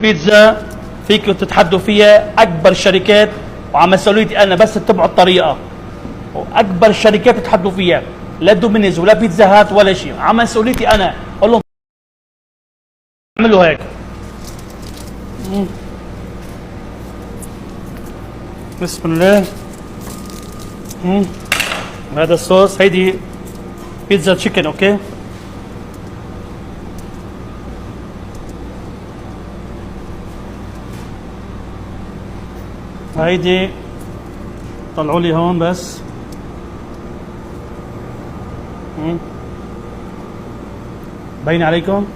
بيتزا فيكم تتحدوا فيها اكبر الشركات، وعلى مسؤوليتي انا بس اتبعوا الطريقه. واكبر الشركات تتحدوا فيها، لا دومينيز ولا بيتزا هات ولا شيء، على مسؤوليتي انا. اقول لهم اعملوا هيك. بسم الله. هذا الصوص، هيدي بيتزا تشيكن. اوكي، هيدي طلعوا لي هون بس. باين عليكم؟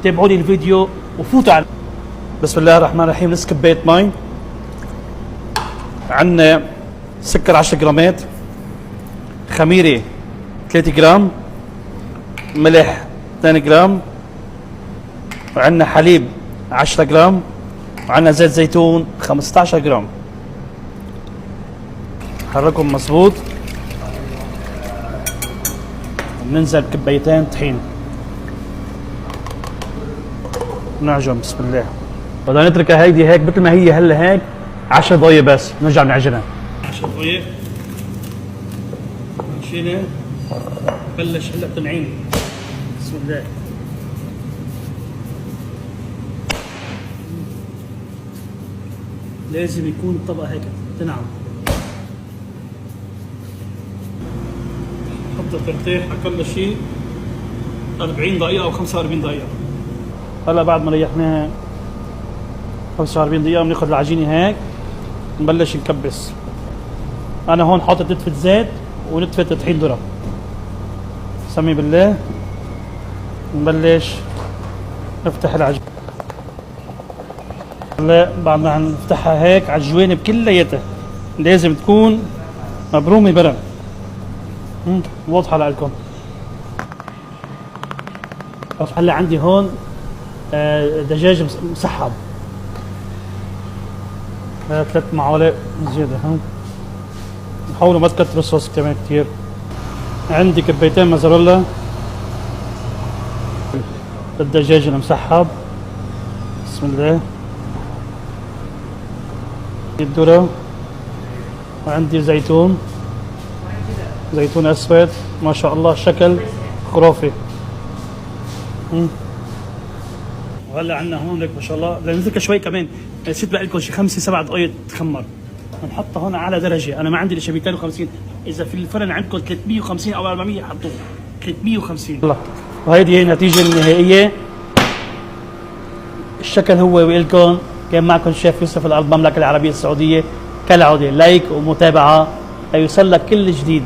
تابعوا لي الفيديو وفوتوا على. بسم الله الرحمن الرحيم. نص كباية مي، عندنا سكر 10 جرامات، خميرة 3 جرام، ملح 2 جرام، وعندنا حليب 10 جرام، وعندنا زيت زيتون 15 جرام. حركهم مظبوط، وبننزل بكبايتين طحين، نعجن. بسم الله. بدنا نتركها هيدي هيك مثل ما هي هلا هيك 10 دقايق بس، نرجع نعجنها 10 دقايق. نشيلها، بلش هلا تنعين. بسم الله. لازم يكون الطبقة هيك تنعم. حطها ترتاح أقل شيء 40 دقيقة أو 45 دقيقة. هلا بعد ما ريحناها 45 دقيقة بناخذ العجينة هيك، نبلش نكبس. أنا هون حاطط نتفة زيت ونتفة طحين ذرة. سمي بالله. نبلش نفتح العجينة. هلا بعد ما نفتحها هيك على الجوانب كلياتها، لازم تكون مبرومة برم. واضحة لكم. هلا عندي هون دجاج مسحب، 3 معالق زيادة. حاولوا ما تكتروا الصوص كمان كتير. عندي كبايتين موزاريلا، الدجاج المسحب. بسم الله. الذرة، وعندي زيتون اسود ما شاء الله، شكل خرافي. وهلا عندنا هون لك ما شاء الله. بدنا نتركها شوي كمان، نسيت بقى لكم شي 5-7 دقائق تخمر. بنحطها هون على درجه. انا ما عندي الا 250، اذا في الفرن عندكم 350 او 400 حطوه 350. يلا، وهيدي هي النتيجه النهائيه. الشكل هو وإلكم. كان معكم الشيف يوسف الأرض، المملكة العربية السعودية. كالعادة لايك ومتابعة ليوصل لك كل جديد.